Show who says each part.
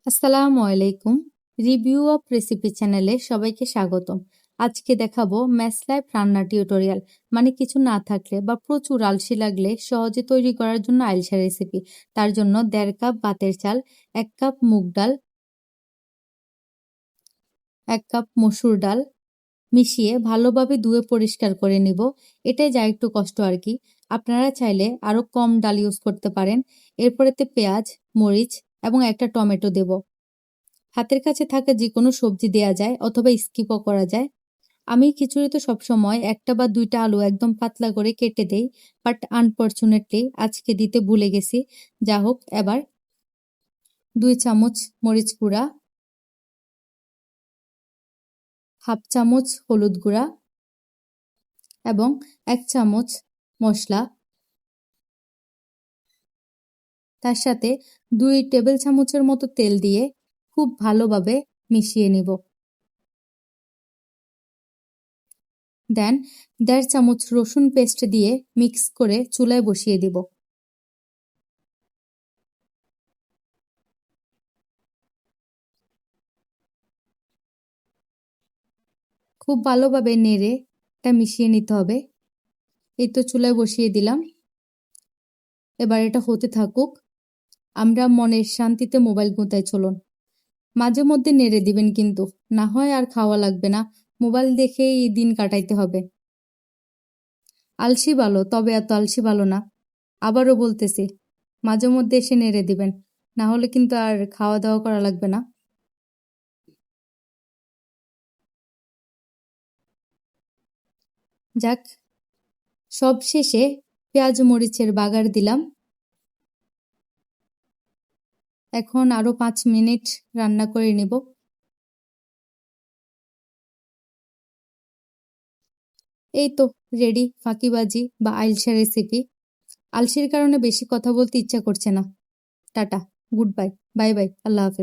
Speaker 1: আসসালামু আলাইকুম। Review of recipe চ্যানেলে সবাইকে স্বাগতম। আজকে দেখাবো ম্যাশ লাইফ রান্না টিউটোরিয়াল, মানে কিছু না থাকলে বা প্রচুর আলসি লাগলে সহজে তৈরি করার জন্য আইলসা রেসিপি। তার জন্য 1.5 কাপ ভাতের চাল, 1 কাপ মুগ ডাল, 1 কাপ মসুর ডাল মিশিয়ে ভালোভাবে ধুয়ে পরিষ্কার করে নিব। এটাই যা একটু কষ্ট আর কি। আপনারা চাইলে আরও কম ডাল ইউজ করতে পারেন। এরপরেতে পেঁয়াজ, মরিচ এবং একটা টমেটো দেব। হাতের কাছে থাকা যে কোনো সবজি দেয়া যায় অথবা স্কিপও করা যায়। আমি খিচুড়িতে সবসময় 1টা বা 2টা আলু একদম পাতলা করে কেটে দেই, বাট আনফরচুনেটলি আজকে দিতে ভুলে গেছি। যা হোক, এবার 2 চামচ মরিচ গুঁড়া, 1/2 চামচ হলুদ গুঁড়া এবং 1 চামচ মশলা, তার সাথে 2 টেবিল চামচের মতো তেল দিয়ে খুব ভালোভাবে মিশিয়ে নিব। দেন 1.5 চামচ রসুন পেস্ট দিয়ে মিক্স করে চুলায় বসিয়ে দিব। খুব ভালোভাবে নেড়ে এটা মিশিয়ে নিতে হবে। এই তো চুলায় বসিয়ে দিলাম। এবার এটা হতে থাকুক। আমরা মনের শান্তিতে মোবাইল গুঁতাই চলুন। মাঝে মধ্যে নেড়ে দিবেন কিন্তু, না হয় আর খাওয়া লাগবে না। মোবাইল দেখেই এই দিন কাটাইতে হবে। আলসি ভালো, তবে এত আলসি ভালো না। আবারও বলতেছি, মাঝে মধ্যে এসে নেড়ে দিবেন, না হলে কিন্তু আর খাওয়া দাওয়া করা লাগবে না। যাক, সব শেষে পেঁয়াজ মরিচের বাগার দিলাম। এখন আরো 5 মিনিট রান্না করে নিব। এই তো রেডি ফাঁকিবাজি বা আইলসা রেসিপি। আলসির কারণে বেশি কথা বলতে ইচ্ছা করছে না। Tata, good bye, bye bye, আল্লাহ হাফেজ।